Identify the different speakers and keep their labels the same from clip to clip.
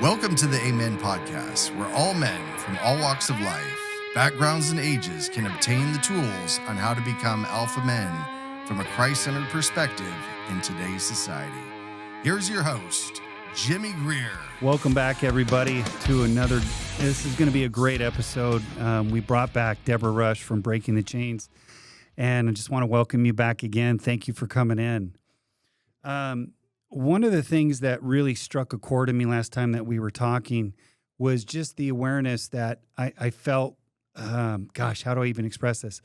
Speaker 1: Welcome to the Amen Podcast, where all men from all walks of life, backgrounds, and ages can obtain the tools on how to become alpha men from a Christ-centered perspective in today's society. Here's your host, Jimmy Greer.
Speaker 2: Welcome back, everybody, to another. This is going to be a great episode. We brought back Debra Rush from Breaking the Chains, and I just want to welcome you back again. Thank you for coming in. One of the things that really struck a chord in me last time that we were talking was just the awareness that I felt, how do I even express this?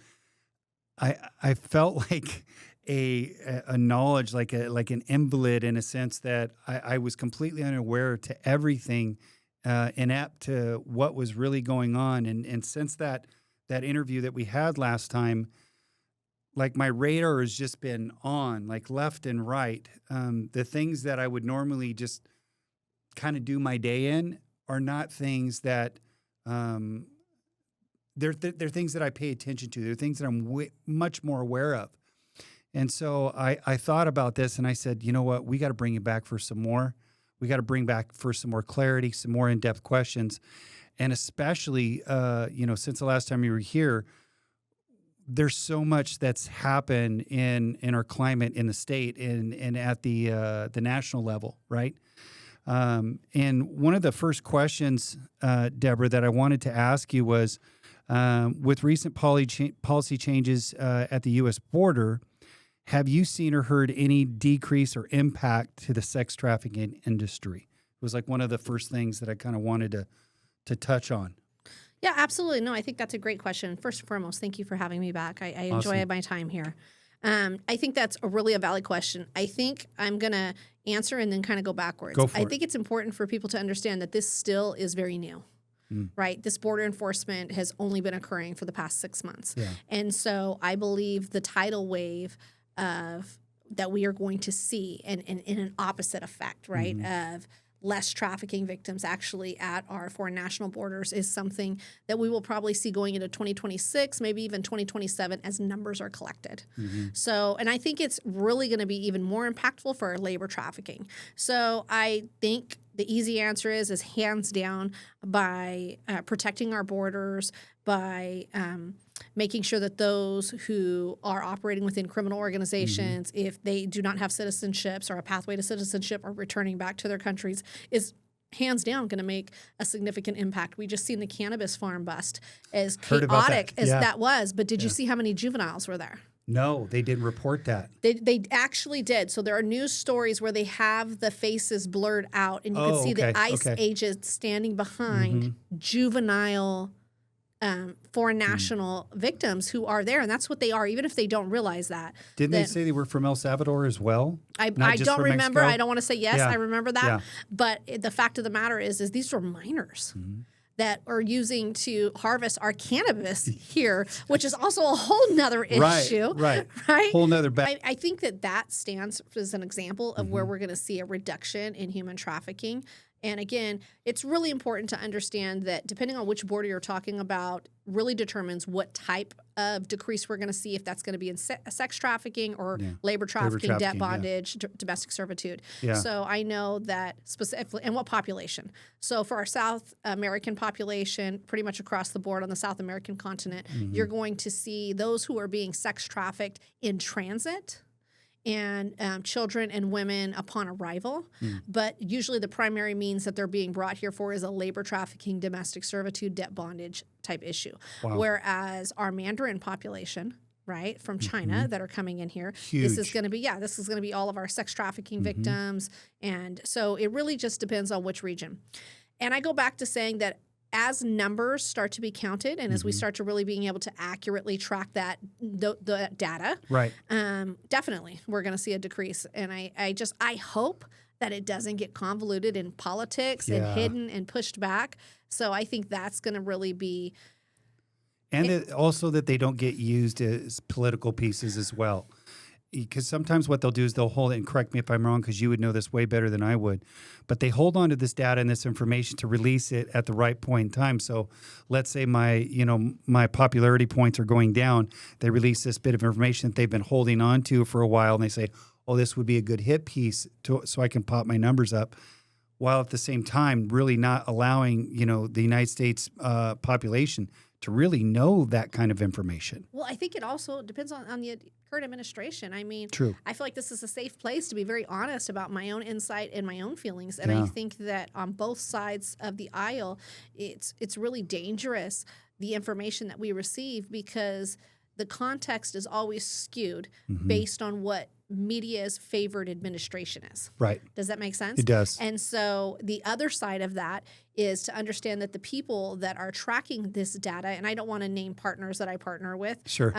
Speaker 2: I felt like a knowledge, like an invalid in a sense that I was completely unaware to everything, inept to what was really going on. And since that interview that we had last time, like my radar has just been on, like left and right. The things that I would normally just kind of do my day in are not things that they're things that I pay attention to. They're things that I'm much more aware of. And so I thought about this and I said, you know what, we got to bring it back for some more. We got to bring back for some more clarity, some more in-depth questions. And especially, since the last time you were here, there's so much that's happened in our climate in the state and at the national level, right? And one of the first questions, Debra, that I wanted to ask you was, with recent policy changes at the U.S. border, have you seen or heard any decrease or impact to the sex trafficking industry? It was like one of the first things that I kind of wanted to touch on.
Speaker 3: Yeah, absolutely. No, I think that's a great question. First and foremost, thank you for having me back. I enjoy my time here. I think that's a valid question. I think I'm going to answer and then kind of go backwards. I think it's important for people to understand that this still is very new, right? This border enforcement has only been occurring for the past 6 months. Yeah. And so I believe the tidal wave that we are going to see and in an opposite effect, right, of less trafficking victims actually at our foreign national borders is something that we will probably see going into 2026, maybe even 2027 as numbers are collected. So, and I think it's really going to be even more impactful for our labor trafficking. So I think the easy answer is hands down by protecting our borders, by making sure that those who are operating within criminal organizations, if they do not have citizenships or a pathway to citizenship or returning back to their countries, is hands down going to make a significant impact. We just seen the cannabis farm bust, as chaotic as that was. But did you see how many juveniles were there?
Speaker 2: No, they didn't report that.
Speaker 3: They actually did. So there are news stories where they have the faces blurred out, and you can see the ICE agents standing behind juvenile foreign national victims who are there, and that's what they are, even if they don't realize that.
Speaker 2: Didn't they say they were from El Salvador as well?
Speaker 3: I don't remember. Mexico? I don't want to say yes. Yeah. I remember that. Yeah. But the fact of the matter is these were minors that are using to harvest our cannabis here, which is also a whole nother issue. Right.
Speaker 2: Whole nother bag.
Speaker 3: I think that stands as an example of where we're going to see a reduction in human trafficking. And again, it's really important to understand that depending on which border you're talking about really determines what type of decrease we're going to see, if that's going to be in sex trafficking or labor trafficking, debt bondage, domestic servitude. Yeah. So I know that specifically, and what population. So for our South American population, pretty much across the board on the South American continent, you're going to see those who are being sex trafficked in transit and children and women upon arrival. But usually the primary means that they're being brought here for is a labor trafficking, domestic servitude, debt bondage type issue. Wow. Whereas our Mandarin population, right, from China that are coming in here, this is going to be all of our sex trafficking victims. And so it really just depends on which region. And I go back to saying that as numbers start to be counted and as we start to really being able to accurately track the data, right? Definitely we're going to see a decrease. And I hope that it doesn't get convoluted in politics and hidden and pushed back. So I think that's going to really be.
Speaker 2: And also that they don't get used as political pieces as well. Because sometimes what they'll do is they'll hold it, and correct me if I'm wrong, because you would know this way better than I would, but they hold on to this data and this information to release it at the right point in time. So let's say my popularity points are going down. They release this bit of information that they've been holding on to for a while, and they say, oh, this would be a good hit piece so I can pop my numbers up. while at the same time really not allowing, the United States population to really know that kind of information.
Speaker 3: Well, I think it also depends on the current administration. I mean,
Speaker 2: True.
Speaker 3: I feel like this is a safe place to be very honest about my own insight and my own feelings. And
Speaker 2: Yeah.
Speaker 3: I think that on both sides of the aisle, it's really dangerous, the information that we receive, because the context is always skewed based on what media's favored administration is.
Speaker 2: Right.
Speaker 3: Does that make sense?
Speaker 2: It does.
Speaker 3: And so the other side of that is to understand that the people that are tracking this data, and I don't want to name partners that I partner with,
Speaker 2: Sure.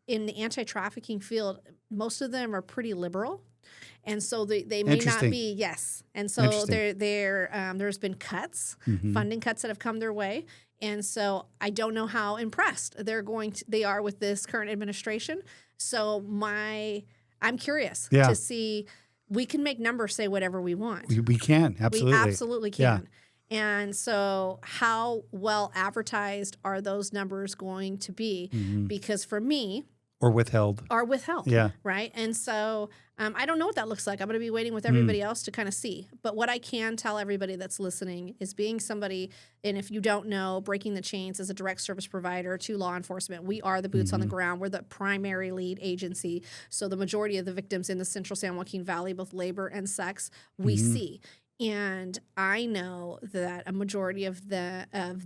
Speaker 3: In the anti-trafficking field, most of them are pretty liberal. And so they may not
Speaker 2: Interesting.
Speaker 3: be, yes. And so
Speaker 2: Interesting.
Speaker 3: there's been cuts, funding cuts that have come their way. And so I don't know how impressed they are with this current administration. So I'm curious
Speaker 2: Yeah.
Speaker 3: to see. We can make numbers say whatever we want.
Speaker 2: We can, absolutely.
Speaker 3: We absolutely
Speaker 2: Yeah.
Speaker 3: can. And so how well advertised are those numbers going to be? Because for me,
Speaker 2: Or withheld.
Speaker 3: are withheld.
Speaker 2: Yeah.
Speaker 3: Right. And so I don't know what that looks like. I'm going to be waiting with everybody else to kind of see. But what I can tell everybody that's listening is, being somebody, and if you don't know, Breaking the Chains is a direct service provider to law enforcement. We are the boots on the ground. We're the primary lead agency. So the majority of the victims in the central San Joaquin Valley, both labor and sex, we see. And I know that a majority of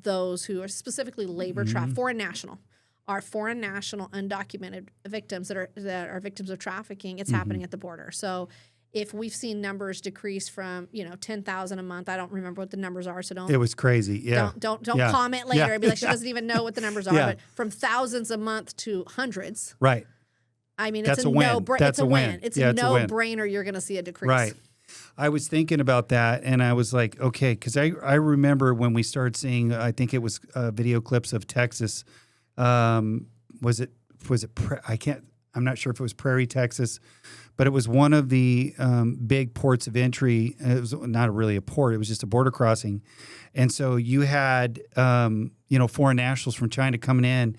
Speaker 3: those who are specifically labor foreign national undocumented victims that are victims of trafficking. It's happening at the border. So if we've seen numbers decrease from 10,000 a month, I don't remember what the numbers are, so
Speaker 2: It was crazy. Yeah.
Speaker 3: don't
Speaker 2: Yeah.
Speaker 3: comment later
Speaker 2: Yeah.
Speaker 3: and be like, she doesn't even know what the numbers are.
Speaker 2: Yeah.
Speaker 3: But from thousands a month to hundreds,
Speaker 2: Right.
Speaker 3: I mean,
Speaker 2: That's
Speaker 3: it's a
Speaker 2: a win.
Speaker 3: no-brainer.
Speaker 2: That's
Speaker 3: It's a
Speaker 2: a win.
Speaker 3: win. It's
Speaker 2: Yeah,
Speaker 3: a
Speaker 2: it's a win.
Speaker 3: no-brainer. You're going to see a decrease.
Speaker 2: Right. I was thinking about that, and I was like, okay, because I remember when we started seeing, I think it was video clips of Texas. Was it? I'm not sure if it was Prairie, Texas, but it was one of the big ports of entry. It was not really a port; it was just a border crossing, and so you had foreign nationals from China coming in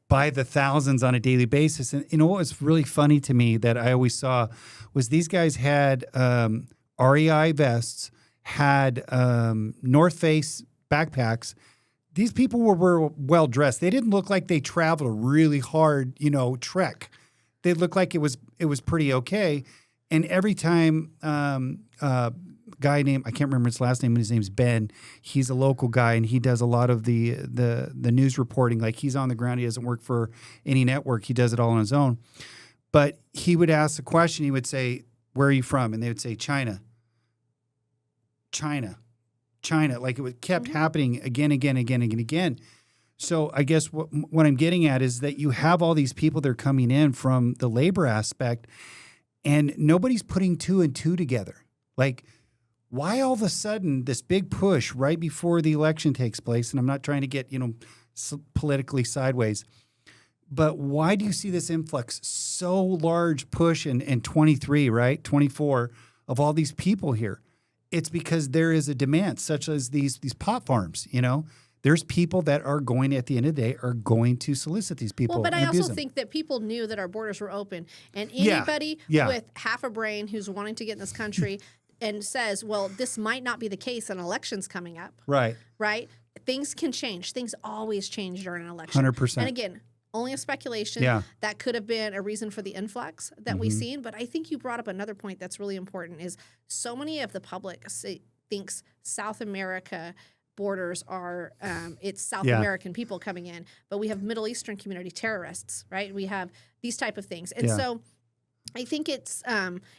Speaker 2: by the thousands on a daily basis. And what was really funny to me that I always saw was these guys had REI vests, had North Face backpacks. These people were well dressed. They didn't look like they traveled a really hard, trek. They looked like it was pretty okay. And every time guy named, I can't remember his last name, but his name's Ben. He's a local guy, and he does a lot of the news reporting. Like, he's on the ground. He doesn't work for any network. He does it all on his own. But he would ask the question. He would say, "Where are you from?" And they would say, "China." Like, it kept happening again. So I guess what I'm getting at is that you have all these people that are coming in from the labor aspect, and nobody's putting two and two together. Like, why all of a sudden this big push right before the election takes place? And I'm not trying to get, politically sideways, but why do you see this influx, so large push in 23, right? 24 of all these people here? It's because there is a demand, such as these pot farms, There's people that are going, at the end of the day, are going to solicit these people.
Speaker 3: Well, but
Speaker 2: and
Speaker 3: I
Speaker 2: abuse
Speaker 3: also
Speaker 2: them.
Speaker 3: think that people knew that our borders were open. And
Speaker 2: Yeah.
Speaker 3: anybody
Speaker 2: Yeah.
Speaker 3: with half a brain who's wanting to get in this country and says, well, this might not be the case in elections coming up,
Speaker 2: Right.
Speaker 3: right? Things can change. Things always change during an election.
Speaker 2: 100%.
Speaker 3: And again, only a speculation.
Speaker 2: Yeah.
Speaker 3: That could have been a reason for the influx that we've seen. But I think you brought up another point that's really important, is so many of the public thinks South America borders are it's South American people coming in, but we have Middle Eastern community terrorists, right? We have these type of things. And so I think it's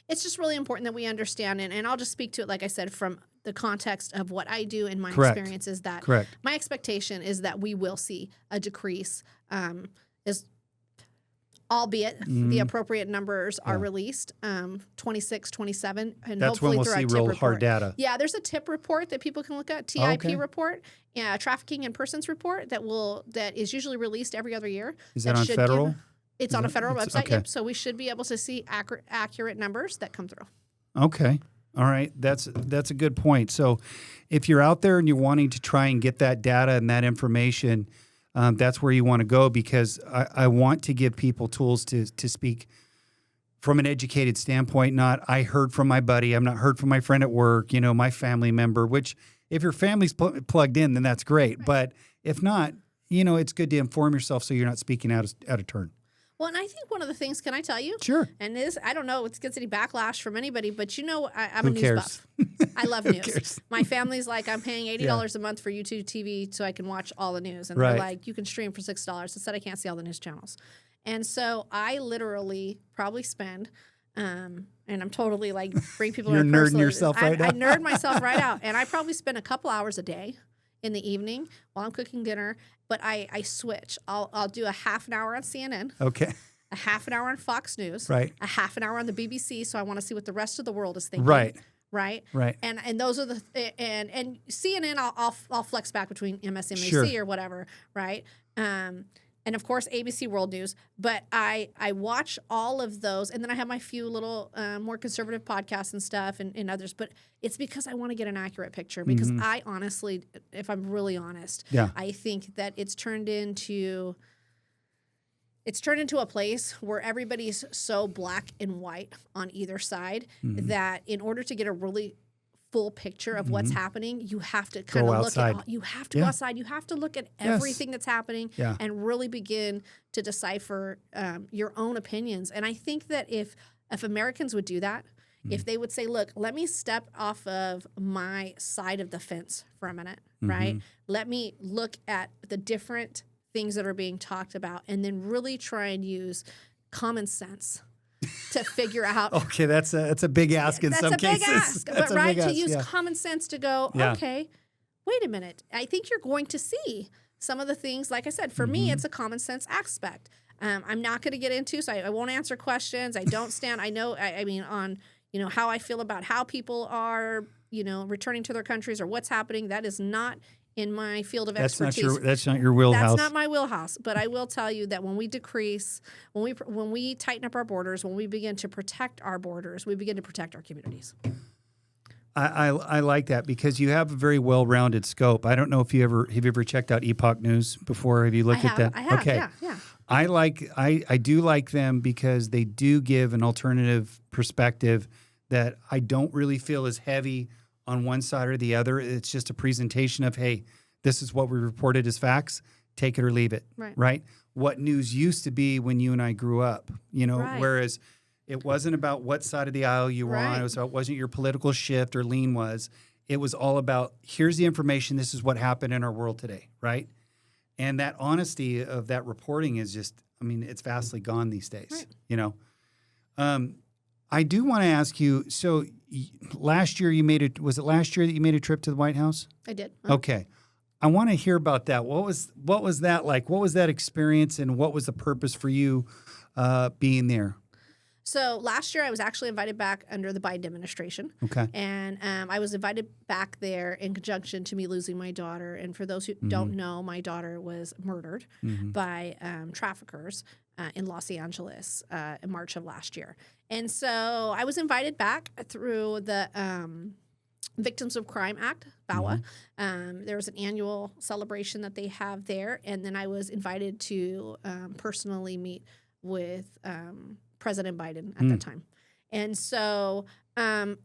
Speaker 3: just really important that we understand, and I'll just speak to it, like I said, from the context of what I do and my experience is that my expectation is that we will see a decrease, albeit the appropriate numbers are released, 26, 27, and
Speaker 2: That's
Speaker 3: hopefully
Speaker 2: when we'll
Speaker 3: through
Speaker 2: see
Speaker 3: our TIP
Speaker 2: real
Speaker 3: report.
Speaker 2: hard data.
Speaker 3: Yeah, there's a TIP report that people can look at, TIP
Speaker 2: okay.
Speaker 3: report, Trafficking in Persons report that is usually released every other year.
Speaker 2: Is that on federal?
Speaker 3: It's on a federal website,
Speaker 2: okay.
Speaker 3: yep. So we should be able to see accurate numbers that come through.
Speaker 2: Okay. All right. That's a good point. So if you're out there and you're wanting to try and get that data and that information, that's where you want to go, because I want to give people tools to speak from an educated standpoint, not I heard from my buddy, I'm not heard from my friend at work, my family member, which if your family's plugged in, then that's great.
Speaker 3: Right.
Speaker 2: But if not, it's good to inform yourself so you're not speaking out of turn.
Speaker 3: Well, and I think one of the things, can I tell you?
Speaker 2: Sure.
Speaker 3: And this, I don't know if it gets any backlash from anybody, but I'm
Speaker 2: Who
Speaker 3: a news
Speaker 2: cares?
Speaker 3: buff. I love
Speaker 2: Who
Speaker 3: news.
Speaker 2: cares?
Speaker 3: My family's like, I'm paying $80 a month for YouTube TV so I can watch all the news. And
Speaker 2: Right.
Speaker 3: they're like, you can stream for $6. I said I can't see all the news channels. And so I literally probably spend, and I'm totally like, bring people
Speaker 2: You're
Speaker 3: in
Speaker 2: nerding
Speaker 3: personally.
Speaker 2: yourself right
Speaker 3: I
Speaker 2: out.
Speaker 3: nerd myself right out. And I probably spend a couple hours a day in the evening while I'm cooking dinner. But I switch. I'll do a half an hour on CNN.
Speaker 2: Okay.
Speaker 3: A half an hour on Fox News,
Speaker 2: Right.
Speaker 3: a half an hour on the BBC, so I want to see what the rest of the world is thinking,
Speaker 2: Right.
Speaker 3: right,
Speaker 2: Right.
Speaker 3: and those are the and CNN I'll flex back between MSNBC
Speaker 2: Sure.
Speaker 3: or whatever, right, and of course ABC World News, but I watch all of those, and then I have my few little more conservative podcasts and stuff and others, but it's because I want to get an accurate picture because I honestly, if I'm really honest,
Speaker 2: Yeah.
Speaker 3: I think that it's turned into a place where everybody's so black and white on either side that in order to get a really full picture of what's happening, you have to kind of look
Speaker 2: outside.
Speaker 3: at, you have to go outside, you have to look at everything that's happening
Speaker 2: Yeah.
Speaker 3: and really begin to decipher your own opinions. And I think that if Americans would do that, if they would say, look, let me step off of my side of the fence for a minute, right? Let me look at the different things that are being talked about and then really try and use common sense to figure out.
Speaker 2: Okay, that's a big ask in some cases.
Speaker 3: That's a big ask,
Speaker 2: That's
Speaker 3: but
Speaker 2: a
Speaker 3: right,
Speaker 2: big
Speaker 3: to
Speaker 2: ask,
Speaker 3: use
Speaker 2: yeah.
Speaker 3: common sense to go,
Speaker 2: Yeah.
Speaker 3: okay, wait a minute. I think you're going to see some of the things, like I said, for me, it's a common sense aspect. I'm not going to get into, so I won't answer questions. I don't stand, I know, I mean, on, how I feel about how people are, returning to their countries or what's happening. That is not in my field of expertise.
Speaker 2: That's not your wheelhouse.
Speaker 3: That's not my wheelhouse. But I will tell you that when we decrease, when we tighten up our borders, when we begin to protect our borders, we begin to protect our communities.
Speaker 2: I like that because you have a very well-rounded scope. I don't know if have you ever checked out Epoch News before? Have you looked at that?
Speaker 3: I have.
Speaker 2: Okay.
Speaker 3: Yeah.
Speaker 2: I do like them because they do give an alternative perspective that I don't really feel is heavy on one side or the other. It's just a presentation of, hey, this is what we reported as facts. Take it or leave it. Right? What news used to be when you and I grew up,
Speaker 3: Right.
Speaker 2: whereas it wasn't about what side of the aisle you were on. It wasn't your political shift or lean was. It was all about, here's the information. This is what happened in our world today. Right? And that honesty of that reporting is just, it's vastly gone these days, I do want to ask you, so last year was it last year that you made a trip to the White House?
Speaker 3: I did.
Speaker 2: Okay. I want to hear about that. What was that like? What was that experience and what was the purpose for you being there?
Speaker 3: So last year I was actually invited back under the Biden administration.
Speaker 2: Okay.
Speaker 3: And I was invited back there in conjunction to me losing my daughter. And for those who don't know, my daughter was murdered by traffickers in Los Angeles in March of last year. And so I was invited back through the Victims of Crime Act, VAWA. There was an annual celebration that they have there. And then I was invited to personally meet with President Biden at that time. And so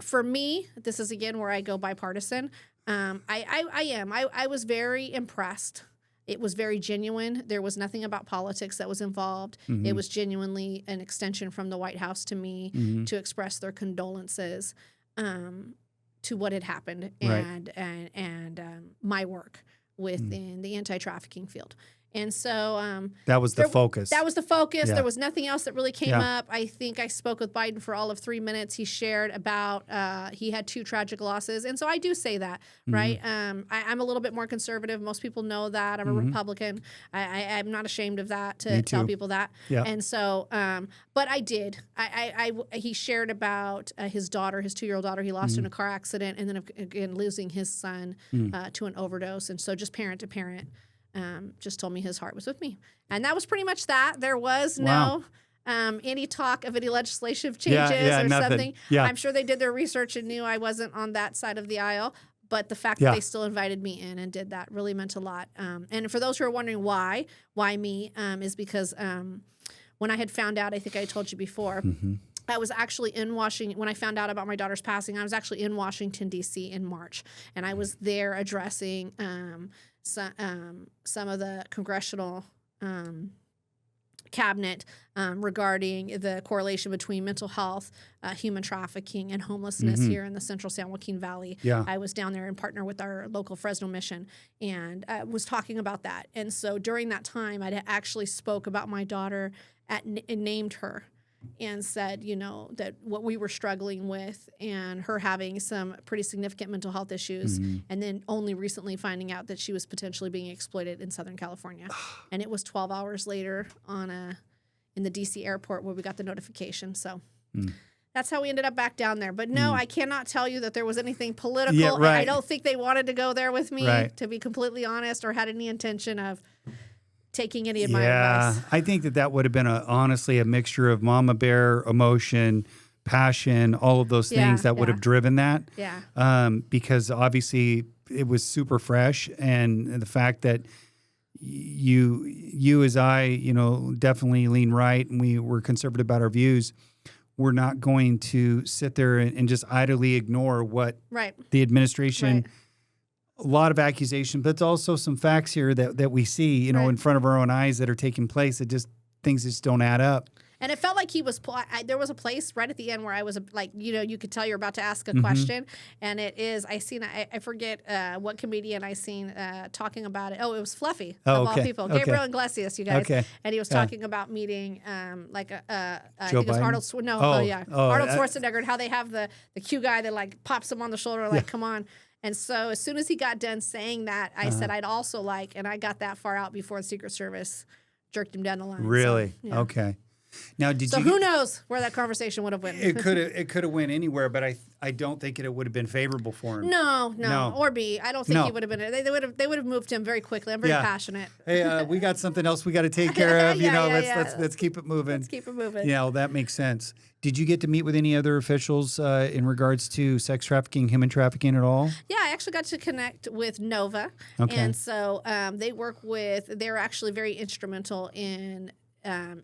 Speaker 3: for me, this is again where I go bipartisan. I was very impressed. It was very genuine. There was nothing about politics that was involved. It was genuinely an extension from the White House to me to express their condolences to what had happened and my work within the anti-trafficking field. And so
Speaker 2: that was the focus.
Speaker 3: That was the focus.
Speaker 2: Yeah.
Speaker 3: There was nothing else that really came up. I think I spoke with Biden for all of 3 minutes. He shared about he had 2 tragic losses. And so I do say that, right? I'm a little bit more conservative. Most people know that. I'm a Republican. I'm not ashamed of that to tell people that.
Speaker 2: Yeah.
Speaker 3: And so, but I did. He shared about his daughter, his 2-year-old daughter he lost in a car accident, and then again losing his son to an overdose. And so just parent to parent. Just told me his heart was with me. And that was pretty much that. There was no any talk of any legislative changes or
Speaker 2: nothing.
Speaker 3: something.
Speaker 2: Yeah.
Speaker 3: I'm sure they did their research and knew I wasn't on that side of the aisle. But the fact that they still invited me in and did that really meant a lot. And for those who are wondering why me, is because when I had found out, I think I told you before, I was actually in Washington when I found out about my daughter's passing. I was actually in Washington, D.C. in March, and I was there addressing some of the congressional cabinet regarding the correlation between mental health, human trafficking, and homelessness here in the central San Joaquin Valley.
Speaker 2: Yeah.
Speaker 3: I was down there and partnered with our local Fresno mission and was talking about that. And so during that time, I actually spoke about my daughter and named her and said, that what we were struggling with and her having some pretty significant mental health issues, and then only recently finding out that she was potentially being exploited in Southern California. And it was 12 hours later in the D.C. airport where we got the notification. So that's how we ended up back down there. But no, I cannot tell you that there was anything political.
Speaker 2: Yeah, right.
Speaker 3: I don't think they wanted to go there with me,
Speaker 2: Right.
Speaker 3: to be completely honest, or had any intention of taking any of my advice.
Speaker 2: I think that would have been honestly a mixture of mama bear, emotion, passion, all of those things that would have driven that.
Speaker 3: Yeah.
Speaker 2: Because obviously it was super fresh, and the fact that you as I, definitely lean right, and we were conservative about our views. We're not going to sit there and just idly ignore what the administration. A lot of accusation, but it's also some facts here that we see, in front of our own eyes that are taking place. Things just don't add up.
Speaker 3: And it felt like he was. There was a place right at the end where I was like, you could tell you're about to ask a question, and it is. I forget what comedian I seen talking about it. Oh, it was Fluffy of all people, Gabriel Iglesias, you guys.
Speaker 2: Okay.
Speaker 3: And he was talking about meeting I
Speaker 2: Joe
Speaker 3: think it was
Speaker 2: Biden?
Speaker 3: Arnold. Arnold Schwarzenegger, and how they have the cue guy that like pops him on the shoulder, like come on. And so as soon as he got done saying that, I said I'd also like, and I got that far out before the Secret Service jerked him down the line.
Speaker 2: Really?
Speaker 3: So, yeah.
Speaker 2: Okay. Now,
Speaker 3: who knows where that conversation would have went?
Speaker 2: It could have went anywhere, but I don't think it would have been favorable for him.
Speaker 3: No. Or B. I don't think he would have been. They would have moved him very quickly. I'm very passionate.
Speaker 2: Hey, we got something else we got to take care of. Let's keep it moving.
Speaker 3: Let's keep it moving.
Speaker 2: Yeah, well, that makes sense. Did you get to meet with any other officials in regards to sex trafficking, human trafficking at all?
Speaker 3: Yeah, I actually got to connect with Nova.
Speaker 2: Okay.
Speaker 3: And so they're actually very instrumental in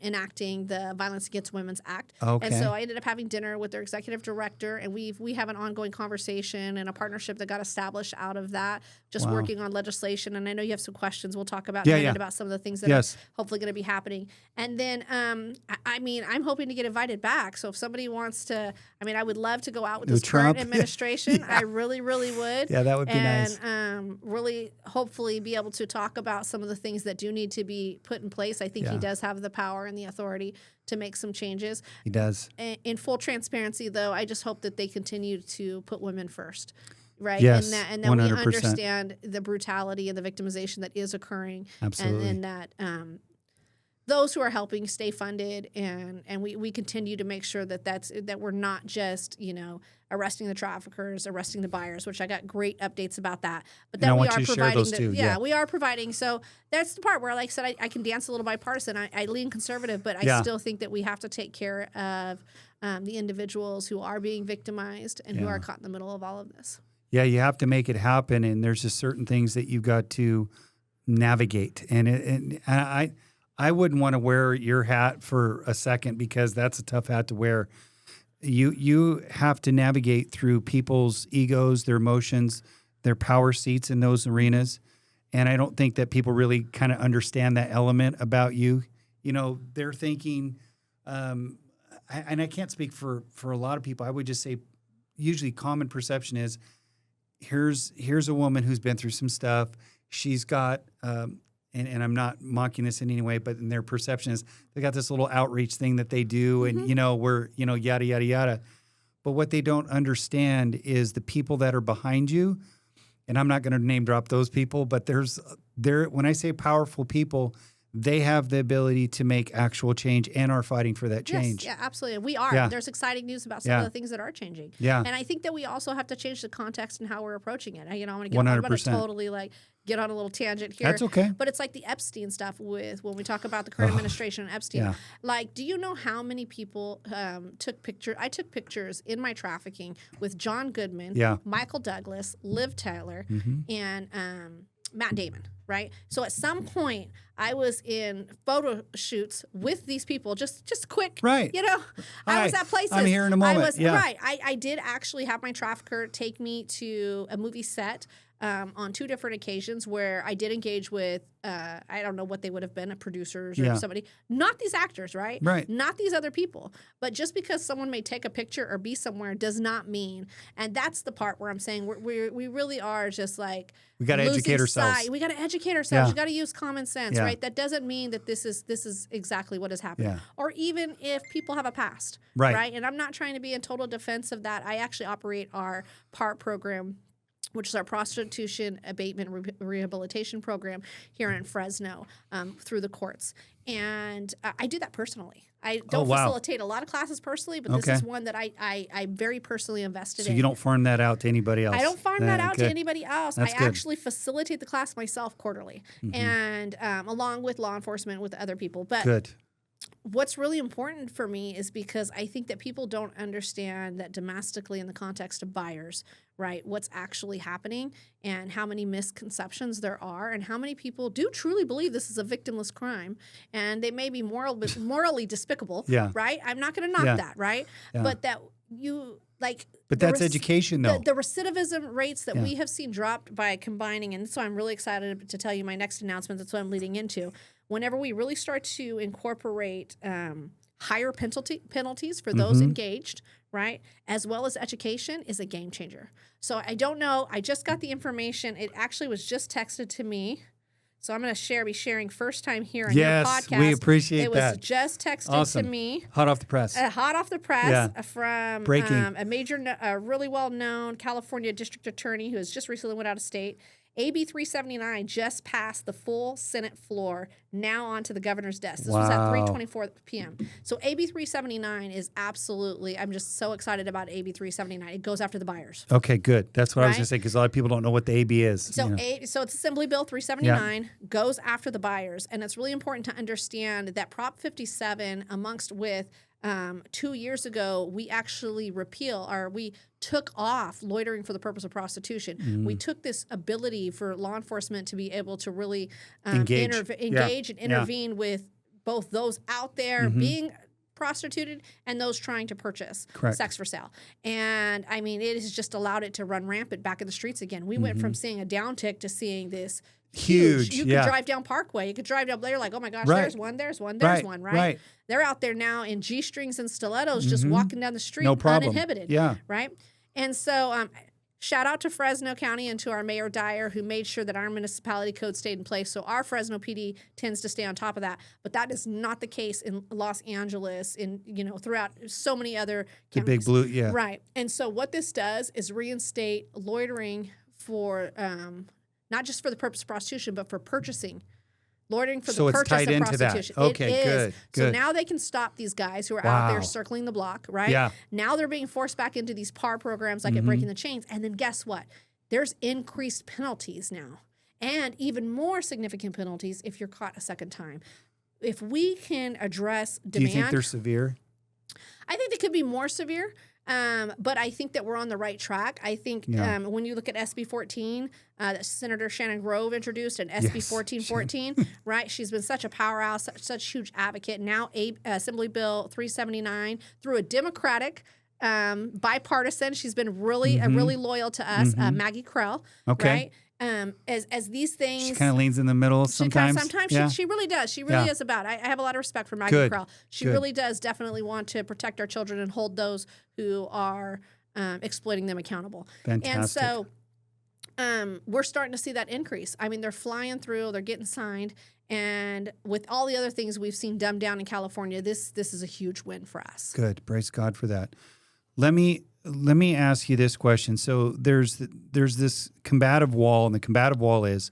Speaker 3: enacting the Violence Against Women's Act.
Speaker 2: Okay.
Speaker 3: And so I ended up having dinner with their executive director, and we have an ongoing conversation and a partnership that got established out of that, just working on legislation. And I know you have some questions we'll talk about in a minute about some of the things that are hopefully going to be happening. And then, I'm hoping to get invited back. So if somebody wants to, I would love to go out with this current administration. I really, really would.
Speaker 2: Yeah, that would be nice.
Speaker 3: And really, hopefully be able to talk about some of the things that do need to be put in place. I think he does have the power and the authority to make some changes.
Speaker 2: He does.
Speaker 3: In full transparency, though, I just hope that they continue to put women first, right?
Speaker 2: Yes,
Speaker 3: and that
Speaker 2: 100%.
Speaker 3: we understand the brutality and the victimization that is occurring.
Speaker 2: Absolutely.
Speaker 3: And then that those who are helping stay funded, and we continue to make sure that we're not just arresting the traffickers, arresting the buyers, which I got great updates about that. But then we are providing we are providing. So that's the part where, like I said, I can dance a little bipartisan. I lean conservative, but I still think that we have to take care of the individuals who are being victimized and who are caught in the middle of all of this.
Speaker 2: Yeah, you have to make it happen, and there's just certain things that you've got to navigate. And I wouldn't want to wear your hat for a second, because that's a tough hat to wear. You have to navigate through people's egos, their emotions, their power seats in those arenas. And I don't think that people really kind of understand that element about you. They're thinking, and I can't speak for a lot of people. I would just say usually common perception is here's a woman who's been through some stuff. She's got and I'm not mocking this in any way, but in their perception is they got this little outreach thing that they do, and we're yada yada yada. But what they don't understand is the people that are behind you, and I'm not going to name drop those people, but when I say powerful people, they have the ability to make actual change and are fighting for that change.
Speaker 3: Yes, yeah, absolutely. We are.
Speaker 2: Yeah.
Speaker 3: There's exciting news about some of the things that are changing.
Speaker 2: Yeah.
Speaker 3: And I think that we also have to change the context and how we're approaching it. I'm going to totally get on a little tangent here.
Speaker 2: That's okay.
Speaker 3: But it's like the Epstein stuff when we talk about the current administration and Epstein.
Speaker 2: Yeah.
Speaker 3: Like, do you know how many people took pictures? I took pictures in my trafficking with John Goodman, Michael Douglas, Liv Taylor, and Matt Damon, right? So at some point, I was in photo shoots with these people, just quick,
Speaker 2: Right.
Speaker 3: you know. I was at places.
Speaker 2: I'm here in a moment.
Speaker 3: I was
Speaker 2: Yeah.
Speaker 3: right. I did actually have my trafficker take me to a movie set on 2 different occasions where I did engage with, I don't know what they would have been, producers or somebody, not these actors, right?
Speaker 2: Right.
Speaker 3: Not these other people. But just because someone may take a picture or be somewhere does not mean, and that's the part where I'm saying we really are just like,
Speaker 2: we got to educate ourselves.
Speaker 3: sight. We got to educate ourselves.
Speaker 2: Yeah.
Speaker 3: You got to use common sense, right? That doesn't mean that this is exactly what is happening.
Speaker 2: Yeah.
Speaker 3: Or even if people have a past,
Speaker 2: right?
Speaker 3: And I'm not trying to be in total defense of that. I actually operate our PART program, which is our prostitution abatement rehabilitation program here in Fresno, through the courts. And I do that personally. I don't facilitate a lot of classes personally, but this is one that I'm very personally invested in.
Speaker 2: So you don't farm that out to anybody else?
Speaker 3: I don't farm that out to anybody else.
Speaker 2: That's
Speaker 3: I
Speaker 2: good.
Speaker 3: actually facilitate the class myself quarterly, and along with law enforcement, with other people. But
Speaker 2: good.
Speaker 3: What's really important for me is because I think that people don't understand that domestically in the context of buyers, right, what's actually happening and how many misconceptions there are and how many people do truly believe this is a victimless crime, and they may be morally despicable, right? I'm not going to knock that, right? But that you like...
Speaker 2: But that's education, though.
Speaker 3: The recidivism rates that we have seen dropped by combining, and so I'm really excited to tell you my next announcement. That's what I'm leading into. Whenever we really start to incorporate higher penalties for those engaged, right, as well as education, is a game changer. So I don't know. I just got the information. It actually was just texted to me. So I'm going to be sharing first time here on your podcast.
Speaker 2: Yes, we appreciate that.
Speaker 3: It was just texted to me.
Speaker 2: Hot off the press.
Speaker 3: Hot off the press from
Speaker 2: breaking.
Speaker 3: A major, really well-known California district attorney who has just recently went out of state. AB 379 just passed the full Senate floor, now onto the governor's desk. This was at 3:24 p.m. So AB 379 is absolutely, I'm just so excited about AB 379. It goes after the buyers.
Speaker 2: Okay, good. That's what I was going to say, because a lot of people don't know what the AB is.
Speaker 3: So, so it's Assembly Bill 379, goes after the buyers. And it's really important to understand that Prop 57, amongst with 2 years ago, we actually we took off loitering for the purpose of prostitution. We took this ability for law enforcement to be able to really engage and intervene with both those out there being prostituted and those trying to purchase sex for sale. And I mean, it has just allowed it to run rampant back in the streets again. We went from seeing a downtick to seeing this huge. You could drive down Parkway. You could drive down there like, oh my gosh, there's one, right? They're out there now in G-strings and stilettos just walking down the street uninhibited. Right? And so shout out to Fresno County and to our Mayor Dyer, who made sure that our municipality code stayed in place. So our Fresno PD tends to stay on top of that. But that is not the case in Los Angeles, throughout so many other counties.
Speaker 2: The big blue,
Speaker 3: Right. And so what this does is reinstate loitering for not just for the purpose of prostitution, but for purchasing. Loitering for the purchase of prostitution.
Speaker 2: Okay, good.
Speaker 3: So now they can stop these guys who are out there circling the block, right?
Speaker 2: Yeah.
Speaker 3: Now they're being forced back into these PAR programs like at Breaking the Chains. And then guess what? There's increased penalties now. And even more significant penalties if you're caught a second time. If we can address demand...
Speaker 2: Do you think they're severe?
Speaker 3: I think they could be more severe. But I think that we're on the right track. I think when you look at SB 14 that Senator Shannon Grove introduced, and SB 1414, right? She's been such a powerhouse, such huge advocate. Now Assembly Bill 379 through a Democratic bipartisan. She's been really loyal to us, Maggie Krell, right? As these things,
Speaker 2: she kind of leans in the middle sometimes.
Speaker 3: She really does. She really is about. I have a lot of respect for Maggie Krell. She really does definitely want to protect our children and hold those who are exploiting them accountable.
Speaker 2: Fantastic.
Speaker 3: And so we're starting to see that increase. I mean, they're flying through. They're getting signed. And with all the other things we've seen dumbed down in California, this is a huge win for us.
Speaker 2: Good. Praise God for that. Let me ask you this question. So there's this combative wall, and the combative wall is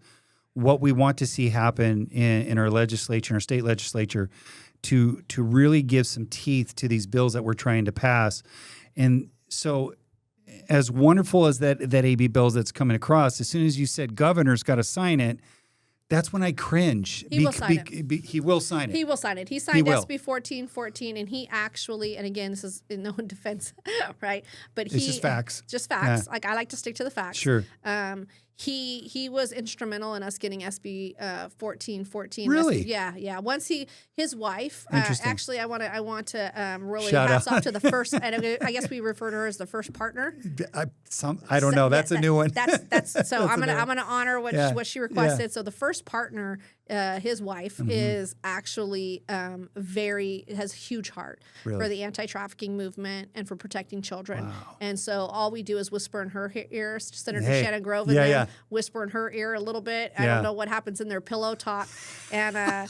Speaker 2: what we want to see happen in our legislature, in our state legislature, to really give some teeth to these bills that we're trying to pass. And so as wonderful as that AB bill that's coming across, as soon as you said governor's got to sign it, that's when I cringe.
Speaker 3: He will sign it.
Speaker 2: He will sign it.
Speaker 3: He will sign it. He signed SB 1414, and he actually, and again, this is in no defense, right? But
Speaker 2: it's just facts.
Speaker 3: Just facts. Like, I like to stick to the facts.
Speaker 2: Sure.
Speaker 3: he was instrumental in us getting SB 1414.
Speaker 2: Really?
Speaker 3: Yeah. Once his wife,
Speaker 2: Interesting.
Speaker 3: actually, I want to really
Speaker 2: Shout
Speaker 3: hats
Speaker 2: out.
Speaker 3: off to the first. And I guess we refer to her as the first partner.
Speaker 2: I don't know. That's a new one.
Speaker 3: That's so I'm gonna honor what she requested.
Speaker 2: Yeah.
Speaker 3: So the first partner, his wife, is actually has a huge heart for the anti-trafficking movement and for protecting children.
Speaker 2: Wow.
Speaker 3: And so all we do is whisper in her ear, Senator
Speaker 2: Hey.
Speaker 3: Shannon Grove, and then whisper in her ear a little bit. I don't know what happens in their pillow talk, and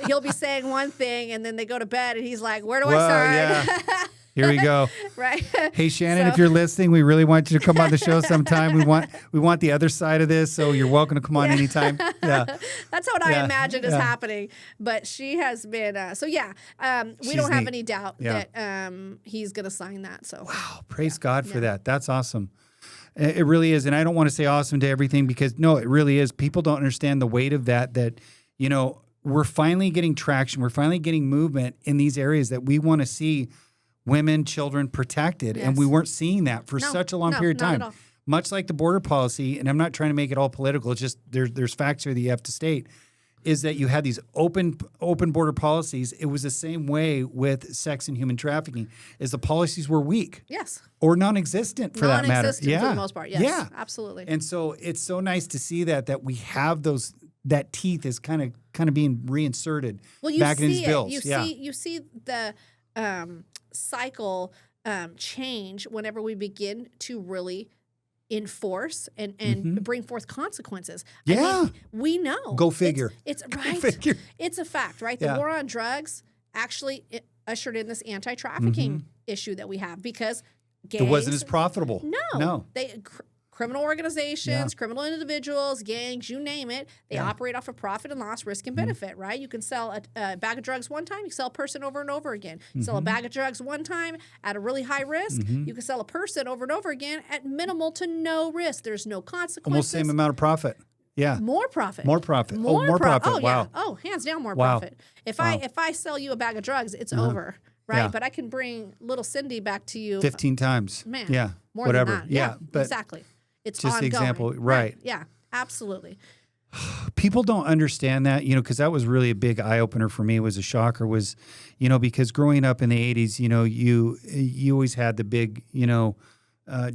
Speaker 3: he'll be saying one thing, and then they go to bed, and he's like, "Where do I start?"
Speaker 2: Yeah. Here we go.
Speaker 3: Right.
Speaker 2: Hey Shannon, if you're listening, we really want you to come on the show sometime. We want the other side of this, so you're welcome to come on anytime. Yeah.
Speaker 3: That's what I imagine is happening. But she has been we don't have any doubt that he's going to sign that. So
Speaker 2: wow, praise God for that. That's awesome. It really is. And I don't want to say awesome to everything because no, it really is. People don't understand the weight of that, you know, we're finally getting traction. We're finally getting movement in these areas that we want to see women, children protected.
Speaker 3: Yes.
Speaker 2: And we weren't seeing that for such a long period of
Speaker 3: not
Speaker 2: time.
Speaker 3: at all.
Speaker 2: Much like the border policy, and I'm not trying to make it all political, it's just there's facts here that you have to state, is that you had these open border policies. It was the same way with sex and human trafficking, is the policies were weak.
Speaker 3: Yes.
Speaker 2: Or non-existent for that matter.
Speaker 3: Non-existent for the most part. Yes.
Speaker 2: Yeah.
Speaker 3: Absolutely.
Speaker 2: And so it's so nice to see that we have that teeth is kind of being reinserted back in these bills.
Speaker 3: You see the cycle change whenever we begin to really enforce and bring forth consequences. I mean, we know.
Speaker 2: Go figure.
Speaker 3: It's
Speaker 2: Go
Speaker 3: right.
Speaker 2: figure.
Speaker 3: It's a fact, right? The war on drugs actually ushered in this anti-trafficking issue that we have because gangs,
Speaker 2: it wasn't as profitable.
Speaker 3: No. Criminal organizations, criminal individuals, gangs, you name it, they operate off of profit and loss, risk and benefit, right? You can sell a bag of drugs one time, you sell a person over and over again. You sell a bag of drugs one time at a really high risk, you can sell a person over and over again at minimal to no risk. There's no consequences.
Speaker 2: Almost the same amount of profit. Yeah.
Speaker 3: More profit.
Speaker 2: More profit.
Speaker 3: More
Speaker 2: profit.
Speaker 3: Oh,
Speaker 2: wow.
Speaker 3: yeah. Oh, hands down more
Speaker 2: Wow.
Speaker 3: profit. If I sell you a bag of drugs, it's over, right?
Speaker 2: Yeah.
Speaker 3: But I can bring little Cindy back to you
Speaker 2: 15 times.
Speaker 3: Man,
Speaker 2: Yeah.
Speaker 3: more
Speaker 2: Whatever.
Speaker 3: than that.
Speaker 2: Yeah. But
Speaker 3: exactly. It's
Speaker 2: just the
Speaker 3: ongoing.
Speaker 2: example, right.
Speaker 3: Yeah, absolutely.
Speaker 2: people don't understand that, because that was really a big eye opener for me. It was a shocker, because growing up in the 80s, you always had the big,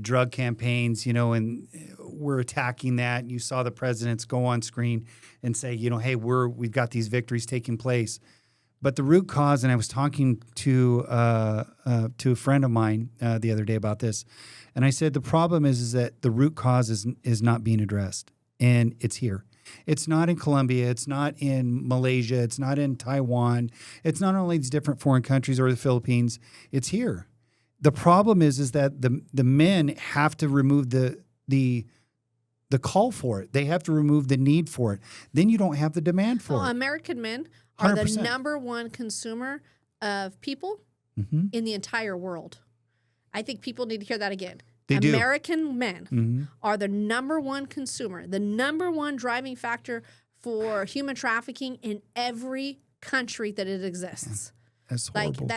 Speaker 2: drug campaigns, and we're attacking that. You saw the presidents go on screen and say, hey, we've got these victories taking place. But the root cause, and I was talking to a friend of mine the other day about this, and I said the problem is that the root cause is not being addressed, and it's here. It's not in Colombia. It's not in Malaysia. It's not in Taiwan. It's not only these different foreign countries or the Philippines. It's here. The problem is that the men have to remove the call for it. They have to remove the need for it. Then you don't have the demand for it.
Speaker 3: American men are the
Speaker 2: 100%.
Speaker 3: number one consumer of people in the entire world. I think people need to hear that again.
Speaker 2: They do.
Speaker 3: American men are the number one consumer, the number one driving factor for human trafficking in every country that it exists.
Speaker 2: That's horrible.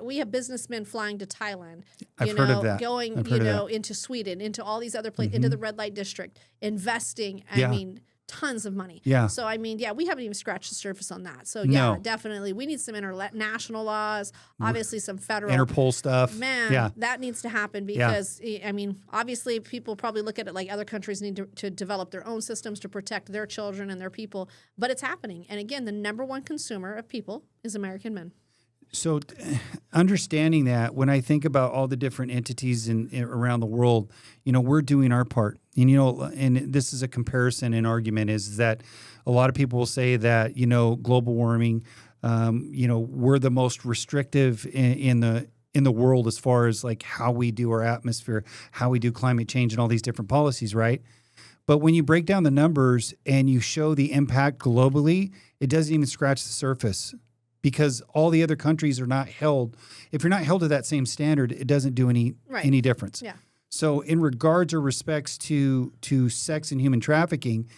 Speaker 3: We have businessmen flying to Thailand,
Speaker 2: I've heard of that.
Speaker 3: going, into Sweden, into all these other places, into the red light district, investing. Tons of money.
Speaker 2: Yeah.
Speaker 3: So, we haven't even scratched the surface on that. So,
Speaker 2: No.
Speaker 3: definitely. We need some international laws, obviously some federal.
Speaker 2: Interpol stuff.
Speaker 3: Man, that needs to happen because, obviously people probably look at it like other countries need to develop their own systems to protect their children and their people. But it's happening. And again, the number one consumer of people is American men.
Speaker 2: So understanding that, when I think about all the different entities around the world, we're doing our part. And, and this is a comparison and argument, is that a lot of people will say that, global warming, we're the most restrictive in the world as far as like how we do our atmosphere, how we do climate change and all these different policies, right? But when you break down the numbers and you show the impact globally, it doesn't even scratch the surface. Because all the other countries are not held. If you're not held to that same standard, it doesn't do any difference.
Speaker 3: Yeah.
Speaker 2: So in regards or respects to sex and human trafficking,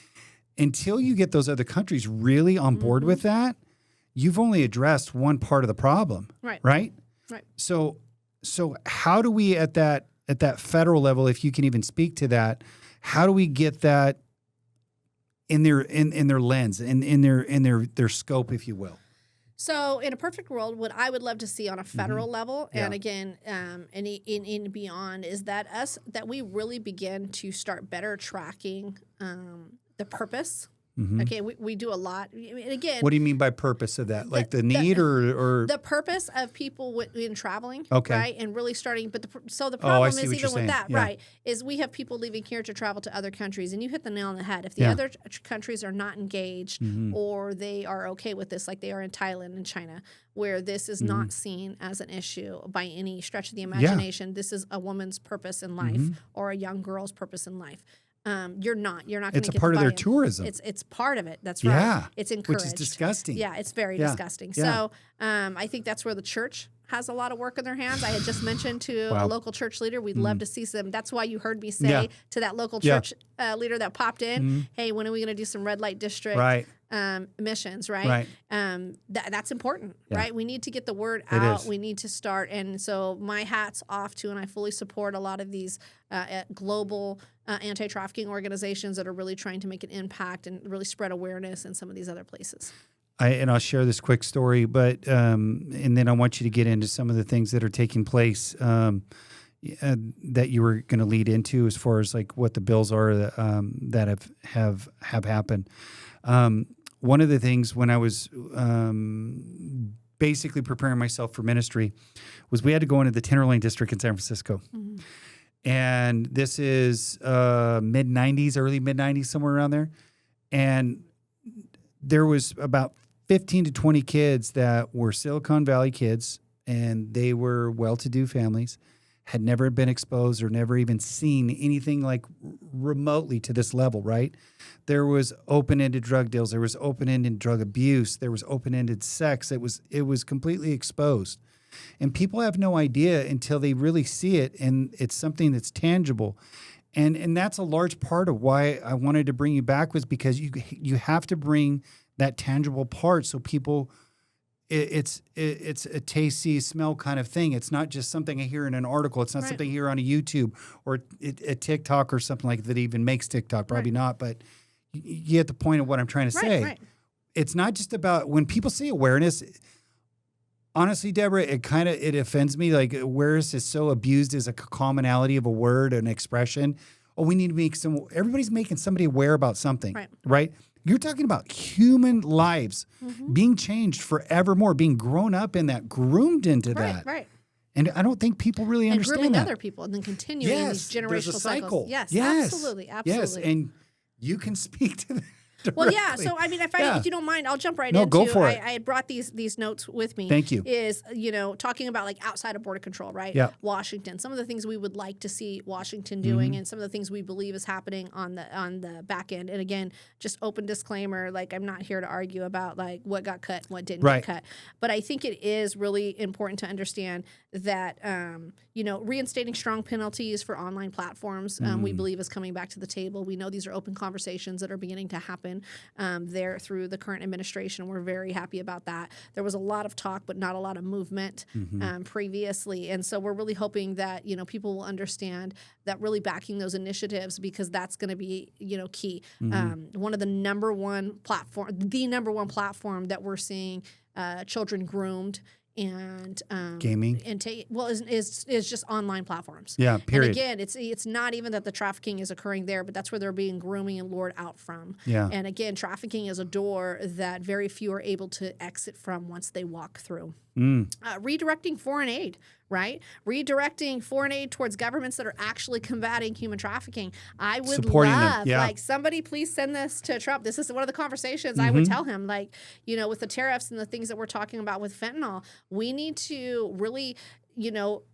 Speaker 2: until you get those other countries really on board with that, you've only addressed one part of the problem.
Speaker 3: Right.
Speaker 2: Right?
Speaker 3: Right.
Speaker 2: So how do we at that federal level, if you can even speak to that, How do we get that in their lens, in their scope, if you will?
Speaker 3: So, in a perfect world, what I would love to see on a federal level, and again, and in beyond, is that we really begin to start better tracking the purpose. Okay, we do a lot. And again,
Speaker 2: What do you mean by purpose of that? Like the need or
Speaker 3: the purpose of people in traveling,
Speaker 2: Okay.
Speaker 3: right? And really starting, but the
Speaker 2: I
Speaker 3: problem
Speaker 2: see
Speaker 3: is
Speaker 2: what
Speaker 3: even
Speaker 2: you're
Speaker 3: with
Speaker 2: saying.
Speaker 3: that,
Speaker 2: Yeah.
Speaker 3: right? Is we have people leaving here to travel to other countries, and you hit the nail on the head. If the other countries are not engaged or they are okay with this, like they are in Thailand and China, where this is not seen as an issue by any stretch of the imagination. This is a woman's purpose in life or a young girl's purpose in life. You're not going to get
Speaker 2: it's a part of their tourism.
Speaker 3: It's part of it. That's right.
Speaker 2: Yeah.
Speaker 3: It's encouraged.
Speaker 2: Which is disgusting.
Speaker 3: Yeah, it's very disgusting.
Speaker 2: Yeah.
Speaker 3: So I think that's where the church has a lot of work in their hands. I had just mentioned to a local church leader, we'd love to see some. That's why you heard me say to that local church leader that popped in, hey, when are we going to do some red light district missions, right? That's important, right? We need to get the word out. We need to start. And so my hat's off to, and I fully support a lot of these global anti-trafficking organizations that are really trying to make an impact and really spread awareness in some of these other places.
Speaker 2: I'll share this quick story, but and then I want you to get into some of the things that are taking place that you were going to lead into as far as like what the bills are that have happened. One of the things when I was basically preparing myself for ministry was we had to go into the Tenderloin district in San Francisco. And this is mid-90s, early mid-90s, somewhere around there. And there was about 15 to 20 kids that were Silicon Valley kids, and they were well-to-do families, had never been exposed or never even seen anything like remotely to this level, right? There was open-ended drug deals. There was open-ended drug abuse. There was open-ended sex. It was completely exposed. And people have no idea until they really see it, and it's something that's tangible. And that's a large part of why I wanted to bring you back, was because you have to bring that tangible part so people, it's a taste, see, smell kind of thing. It's not just something I hear in an article. It's not something I hear on a YouTube or a TikTok or something like that even makes TikTok. Probably not, but you get the point of what I'm trying to say.
Speaker 3: Right.
Speaker 2: It's not just about, when people say awareness, honestly, Deborah, it offends me. Like, awareness is so abused as a commonality of a word, an expression. Oh, we need to make everybody's making somebody aware about something, right? You're talking about human lives being changed forevermore, being grown up in that, groomed into that. Right. And I don't think people really understand
Speaker 3: grooming
Speaker 2: that.
Speaker 3: other people and then continuing these generational cycles. Yes, absolutely.
Speaker 2: Yes, and you can speak to that.
Speaker 3: Well, yeah. So, I mean, if you don't mind, I'll jump right
Speaker 2: into.
Speaker 3: Go for it. I had brought these notes with me.
Speaker 2: Thank you.
Speaker 3: Is, talking about like outside of border control, right?
Speaker 2: Yeah.
Speaker 3: Washington. Some of the things we would like to see Washington doing, and some of the things we believe is happening on the back end. And again, just open disclaimer, like I'm not here to argue about like what got cut, what didn't get cut. But I think it is really important to understand that reinstating strong penalties for online platforms, we believe is coming back to the table. We know these are open conversations that are beginning to happen there through the current administration. We're very happy about that. There was a lot of talk, but not a lot of movement previously. And so we're really hoping that, people will understand that really backing those initiatives, because that's going to be, key. One of the number one platform that we're seeing children groomed and
Speaker 2: gaming
Speaker 3: is just online platforms.
Speaker 2: Yeah, period.
Speaker 3: And again, it's not even that the trafficking is occurring there, but that's where they're being grooming and lured out from.
Speaker 2: Yeah.
Speaker 3: And again, trafficking is a door that very few are able to exit from once they walk through. Redirecting foreign aid, right? Redirecting foreign aid towards governments that are actually combating human trafficking. I would
Speaker 2: supporting
Speaker 3: love,
Speaker 2: them. Yeah.
Speaker 3: like, somebody please send this to Trump. This is one of the conversations I would tell him, like, with the tariffs and the things that we're talking about with fentanyl, we need to really,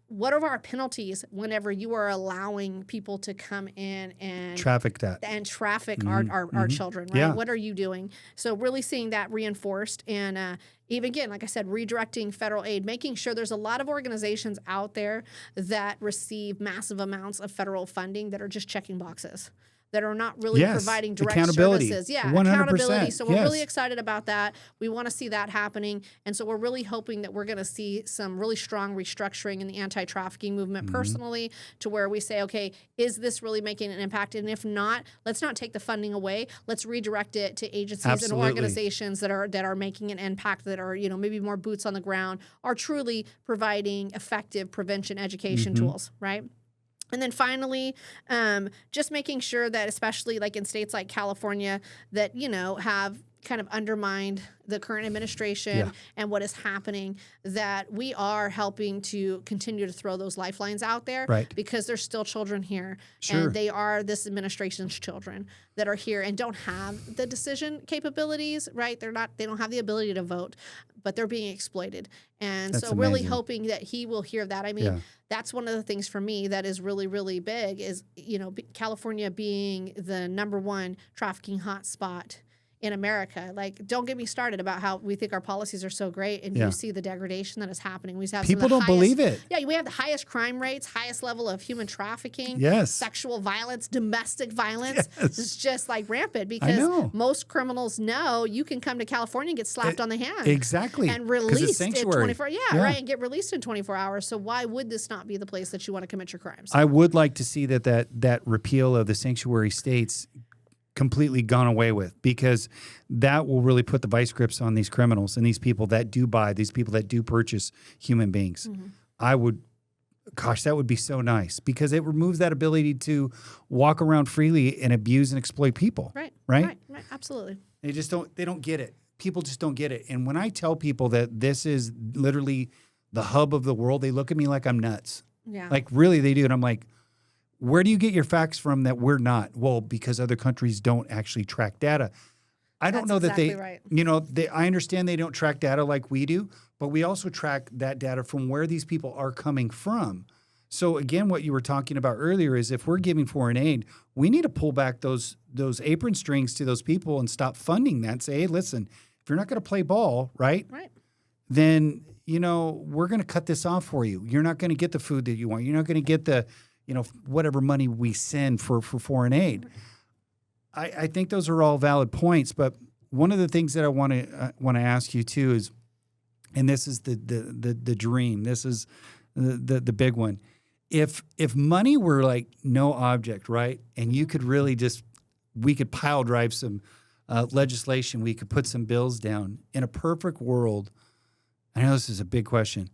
Speaker 3: what are our penalties whenever you are allowing people to come in and
Speaker 2: traffic
Speaker 3: our children, right?
Speaker 2: Yeah.
Speaker 3: What are you doing? So really seeing that reinforced, and even again, like I said, redirecting federal aid, making sure there's a lot of organizations out there that receive massive amounts of federal funding that are just checking boxes. that are not really providing direct
Speaker 2: accountability.
Speaker 3: services. Yeah,
Speaker 2: 100%.
Speaker 3: accountability. So we're really
Speaker 2: Yes.
Speaker 3: excited about that. We want to see that happening. And so we're really hoping that we're going to see some really strong restructuring in the anti-trafficking movement personally, to where we say, okay, is this really making an impact? And if not, let's not take the funding away. Let's redirect it to agencies
Speaker 2: Absolutely.
Speaker 3: and organizations that are making an impact, that are, maybe more boots on the ground, are truly providing effective prevention education tools, right? And then finally, just making sure that, especially like in states like California that, have kind of undermined the current administration and what is happening, that we are helping to continue to throw those lifelines out there, because there's still children here, and they are this administration's children that are here and don't have the decision capabilities, right? They don't have the ability to vote, but they're being exploited. And
Speaker 2: That's
Speaker 3: so really
Speaker 2: amazing.
Speaker 3: hoping that he will hear that. I mean, that's one of the things for me that is really, really big is, California being the #1 trafficking hotspot in America. Like, don't get me started about how we think our policies are so great, and you see the degradation that is happening. We have
Speaker 2: People don't believe it.
Speaker 3: Yeah, we have the highest crime rates, highest level of human trafficking, sexual violence, domestic violence. It's just like rampant, because most criminals know you can come to California and get slapped on the hand.
Speaker 2: Exactly.
Speaker 3: And released in
Speaker 2: sanctuary.
Speaker 3: 24 right, and get released in 24 hours. So why would this not be the place that you want to commit your crimes?
Speaker 2: I would like to see that repeal of the sanctuary states completely gone away with, because that will really put the vice grips on these criminals and these people that do buy, these people that do purchase human beings. That would be so nice, because it removes that ability to walk around freely and abuse and exploit people. Right.
Speaker 3: Absolutely.
Speaker 2: They don't get it. People just don't get it. And when I tell people that this is literally the hub of the world, they look at me like I'm nuts.
Speaker 3: Yeah.
Speaker 2: Like, really, they do. And I'm like, where do you get your facts from that we're not? Well, because other countries don't actually track data. I don't know that they, I understand they don't track data like we do, but we also track that data from where these people are coming from. So again, what you were talking about earlier is, if we're giving foreign aid, we need to pull back those apron strings to those people and stop funding that. Say, hey, listen, if you're not going to play ball, right? Then, we're going to cut this off for you. You're not going to get the food that you want. You're not going to get the whatever money we send for foreign aid. I think those are all valid points, but one of the things that I want to ask you too is, and this is the dream. This is the big one. If money were like no object, right, and you could really we could pile drive some legislation, we could put some bills down. In a perfect world, I know this is a big question,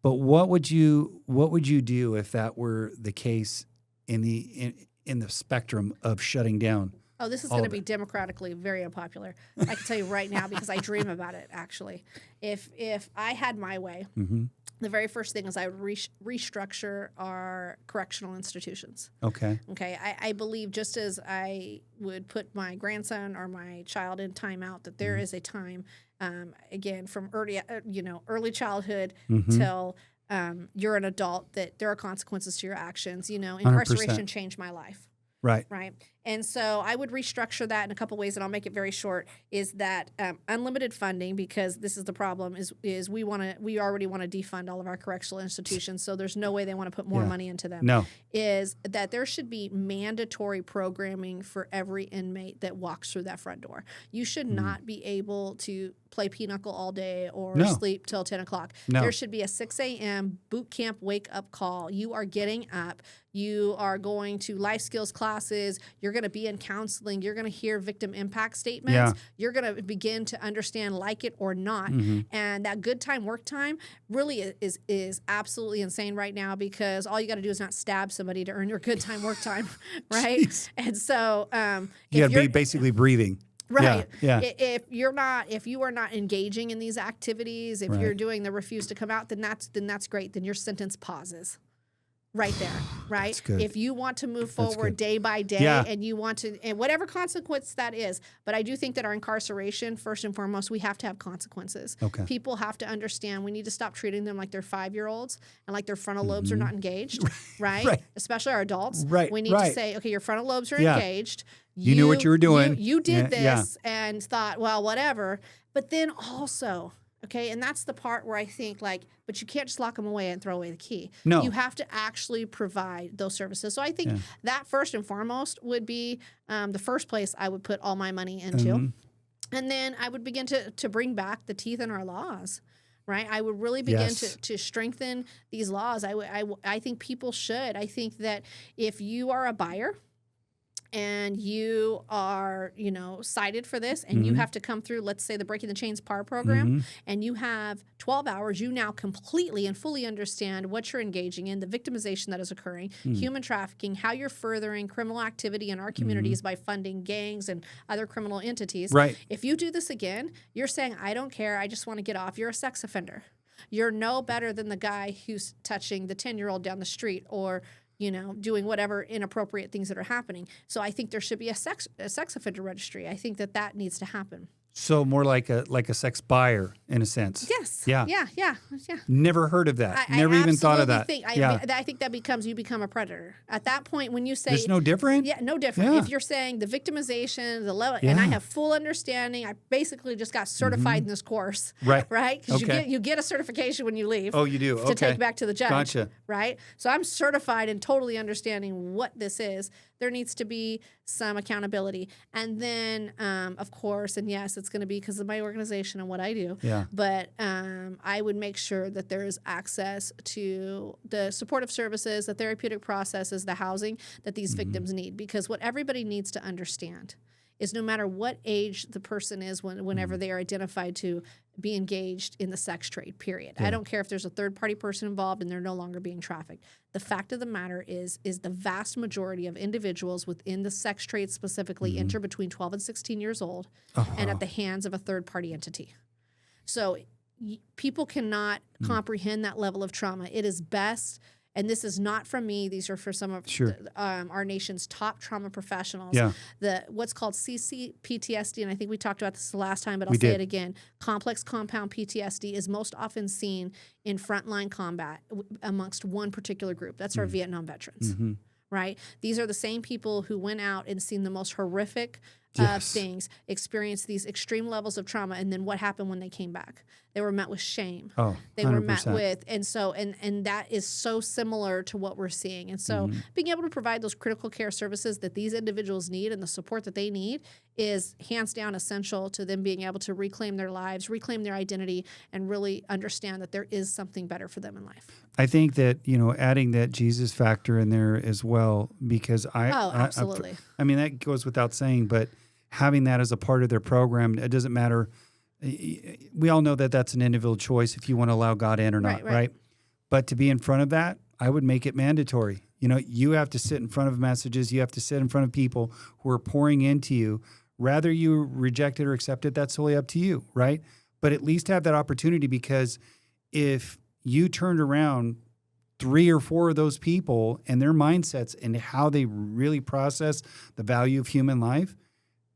Speaker 2: but what would you do if that were the case in the spectrum of shutting down?
Speaker 3: Oh, this is going to be democratically very unpopular. I can tell you right now, because I dream about it, actually. If I had my way, the very first thing is I would restructure our correctional institutions.
Speaker 2: Okay.
Speaker 3: I believe, just as I would put my grandson or my child in timeout, that there is a time, again, from early childhood till you're an adult, that there are consequences to your actions. Incarceration
Speaker 2: 100%.
Speaker 3: changed my life.
Speaker 2: Right.
Speaker 3: And so I would restructure that in a couple ways, and I'll make it very short, is that unlimited funding, because this is the problem, is we already want to defund all of our correctional institutions, so there's no way they want to put more money into them.
Speaker 2: No.
Speaker 3: Is that there should be mandatory programming for every inmate that walks through that front door. You should not be able to play pinochle all day or sleep till 10 o'clock.
Speaker 2: No.
Speaker 3: There should be a 6 a.m. boot camp wake-up call. You are getting up. You are going to life skills classes. You're going to be in counseling. You're going to hear victim impact statements.
Speaker 2: Yeah.
Speaker 3: You're going to begin to understand, like it or not. And that good time, work time really is absolutely insane right now, because all you got to do is not stab somebody to earn your good time, work time, right?
Speaker 2: Jeez.
Speaker 3: And so
Speaker 2: You got to be basically breathing.
Speaker 3: Right.
Speaker 2: Yeah.
Speaker 3: If you are not engaging in these activities, if you're doing the refuse to come out, then that's great. Then your sentence pauses. Right there, right?
Speaker 2: That's good.
Speaker 3: If you want to move forward day by day, and you want to, and whatever consequence that is, but I do think that our incarceration, first and foremost, we have to have consequences.
Speaker 2: Okay.
Speaker 3: People have to understand we need to stop treating them like they're 5-year-olds and like their frontal lobes are not engaged, right? Especially our adults.
Speaker 2: Right.
Speaker 3: We need to say, okay, your frontal lobes are engaged.
Speaker 2: You knew what you were doing.
Speaker 3: You did this and thought, well, whatever. But then also, Okay, and that's the part where I think but you can't just lock them away and throw away the key.
Speaker 2: No.
Speaker 3: You have to actually provide those services. So I think that first and foremost would be the first place I would put all my money into. And then I would begin to bring back the teeth in our laws, right? I would really begin to strengthen these laws. I think people should. I think that if you are a buyer and you are, cited for this and you have to come through, let's say, the Breaking the Chains PAR program, and you have 12 hours, you now completely and fully understand what you're engaging in, the victimization that is occurring, human trafficking, how you're furthering criminal activity in our communities by funding gangs and other criminal entities.
Speaker 2: Right.
Speaker 3: If you do this again, you're saying, I don't care, I just want to get off. You're a sex offender. You're no better than the guy who's touching the 10-year-old down the street or doing whatever inappropriate things that are happening. So I think there should be a sex offender registry. I think that needs to happen.
Speaker 2: So more like a sex buyer in a sense.
Speaker 3: Yes.
Speaker 2: Yeah.
Speaker 3: Yeah.
Speaker 2: Never heard of that.
Speaker 3: I
Speaker 2: Never even thought of that.
Speaker 3: I think that you become a predator. At that point, when you say...
Speaker 2: There's no different?
Speaker 3: Yeah, no different.
Speaker 2: Yeah.
Speaker 3: If you're saying the victimization, the level, and I have full understanding, I basically just got certified in this course. Right? Because you get a certification when you leave.
Speaker 2: Oh, you do?
Speaker 3: To take back to the judge.
Speaker 2: Gotcha.
Speaker 3: Right? So I'm certified in totally understanding what this is. There needs to be some accountability. And then, of course, and yes, it's going to be because of my organization and what I do.
Speaker 2: Yeah.
Speaker 3: But I would make sure that there is access to the supportive services, the therapeutic processes, the housing that these victims need. Because what everybody needs to understand is no matter what age the person is whenever they are identified to be engaged in the sex trade, period. I don't care if there's a third-party person involved and they're no longer being trafficked. The fact of the matter is the vast majority of individuals within the sex trade specifically enter between 12 and 16 years old and at the hands of a third-party entity. So people cannot comprehend that level of trauma. It is best... And this is not from me. These are for some of our nation's top trauma professionals. Yeah. What's called CCPTSD, and I think we talked about this the last time, but I'll say it again. Complex compound PTSD is most often seen in frontline combat amongst one particular group. That's our Vietnam veterans, right? These are the same people who went out and seen the most horrific things, experienced these extreme levels of trauma, and then what happened when they came back? They were met with shame.
Speaker 2: Oh,
Speaker 3: they
Speaker 2: 100%.
Speaker 3: were met with, and that is so similar to what we're seeing. And so being able to provide those critical care services that these individuals need and the support that they need is hands down essential to them being able to reclaim their lives, reclaim their identity, and really understand that there is something better for them in life.
Speaker 2: I think that, adding that Jesus factor in there as well, because
Speaker 3: absolutely.
Speaker 2: I mean, that goes without saying, but having that as a part of their program, it doesn't matter. We all know that that's an individual choice if you want to allow God in or not, right? But to be in front of that, I would make it mandatory. You have to sit in front of messages. You have to sit in front of people who are pouring into you. Rather you reject it or accept it, that's totally up to you, right? But at least have that opportunity, because if you turned around 3 or 4 of those people and their mindsets and how they really process the value of human life,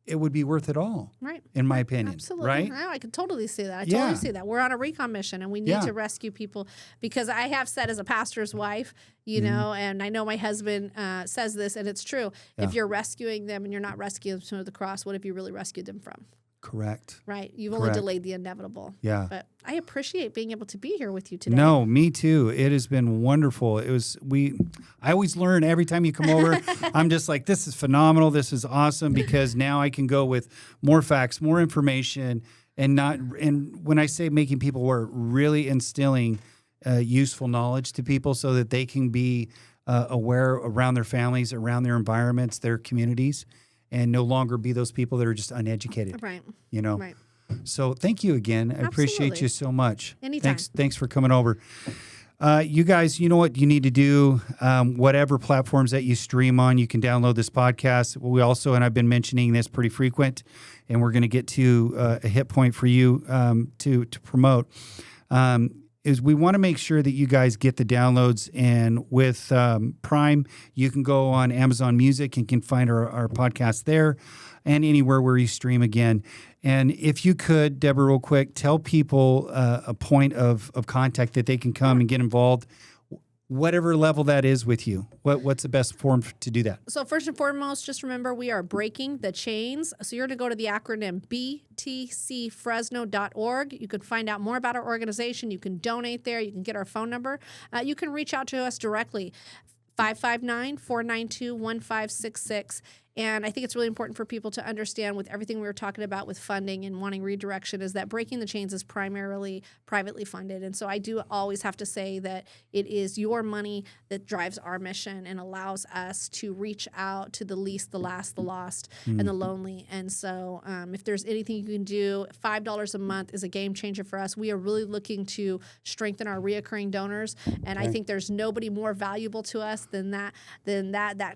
Speaker 2: it would be worth it all,
Speaker 3: right?
Speaker 2: In my opinion,
Speaker 3: absolutely.
Speaker 2: Right?
Speaker 3: No, I can totally see that. I totally see that. We're on a recon mission, and we need to rescue people, because I have said as a pastor's wife, and I know my husband says this, and it's true. Yeah. If you're rescuing them and you're not rescuing them to the cross, what have you really rescued them from?
Speaker 2: Correct.
Speaker 3: Right. You've only delayed the inevitable.
Speaker 2: Yeah.
Speaker 3: But I appreciate being able to be here with you today.
Speaker 2: No, me too. It has been wonderful. I always learn every time you come over. I'm just like, this is phenomenal. This is awesome, because now I can go with more facts, more information, and when I say making people aware, really instilling useful knowledge to people so that they can be aware around their families, around their environments, their communities, and no longer be those people that are just uneducated.
Speaker 3: Right.
Speaker 2: Right. So thank you again. I appreciate you so much.
Speaker 3: Anytime.
Speaker 2: Thanks for coming over. You guys, you know what you need to do. Whatever platforms that you stream on, you can download this podcast. We also, and I've been mentioning this pretty frequent, and we're going to get to a hit point for you to promote. Is we want to make sure that you guys get the downloads, and with Prime, you can go on Amazon Music and can find our podcast there, and anywhere where you stream again. And if you could, Deborah, real quick, tell people a point of contact that they can come and get involved. whatever level that is with you? What's the best form to do that?
Speaker 3: So first and foremost, just remember we are breaking the chains. So you're going to go to the acronym btcfresno.org. You can find out more about our organization. You can donate there. You can get our phone number. You can reach out to us directly, 559-492-1566. And I think it's really important for people to understand with everything we were talking about with funding and wanting redirection is that Breaking the Chains is primarily privately funded. And so I do always have to say that it is your money that drives our mission and allows us to reach out to the least, the last, the lost, and the lonely. And so if there's anything you can do, $5 a month is a game changer for us. We are really looking to strengthen our reoccurring donors. And I think there's nobody more valuable to us than that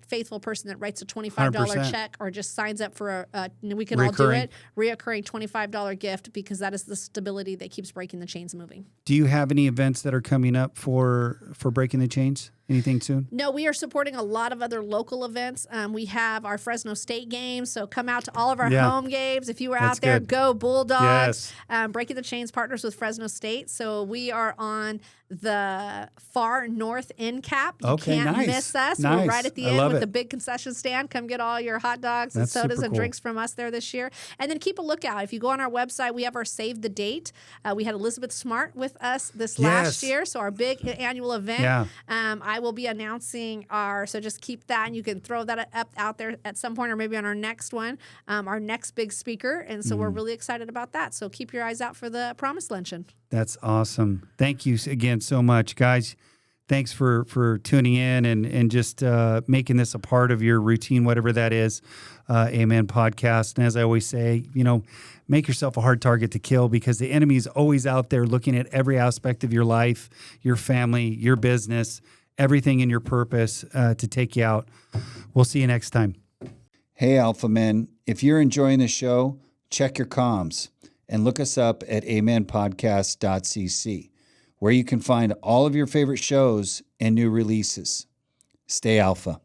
Speaker 3: faithful person that writes a $25 check or just signs up for we can all do it, reoccurring $25 gift, because that is the stability that keeps Breaking the Chains moving.
Speaker 2: Do you have any events that are coming up for Breaking the Chains? Anything soon?
Speaker 3: No, we are supporting a lot of other local events. We have our Fresno State games, so come out to all of our home games. If you were out there, go Bulldogs. Yes. Breaking the Chains partners with Fresno State, so we are on the far north end cap. You can't miss us. We're right at the end with the big concession stand. Come get all your hot dogs and sodas and drinks from us there this year. And then keep a lookout. If you go on our website, we have our Save the Date. We had Elizabeth Smart with us this last year, so our big annual event. Yeah. I will be announcing so just keep that, and you can throw that up out there at some point or maybe on our next one, our next big speaker. And so we're really excited about that. So keep your eyes out for the Promise Luncheon. That's awesome. Thank you again so much, guys. Thanks for tuning in and just making this a part of your routine, whatever that is. Amen podcast. And as I always say, make yourself a hard target to kill, because the enemy is always out there looking at every aspect of your life, your family, your business, everything in your purpose to take you out. We'll see you next time. Hey, Alpha Men, if you're enjoying the show, check your comms and look us up at amenpodcast.cc, where you can find all of your favorite shows and new releases. Stay Alpha.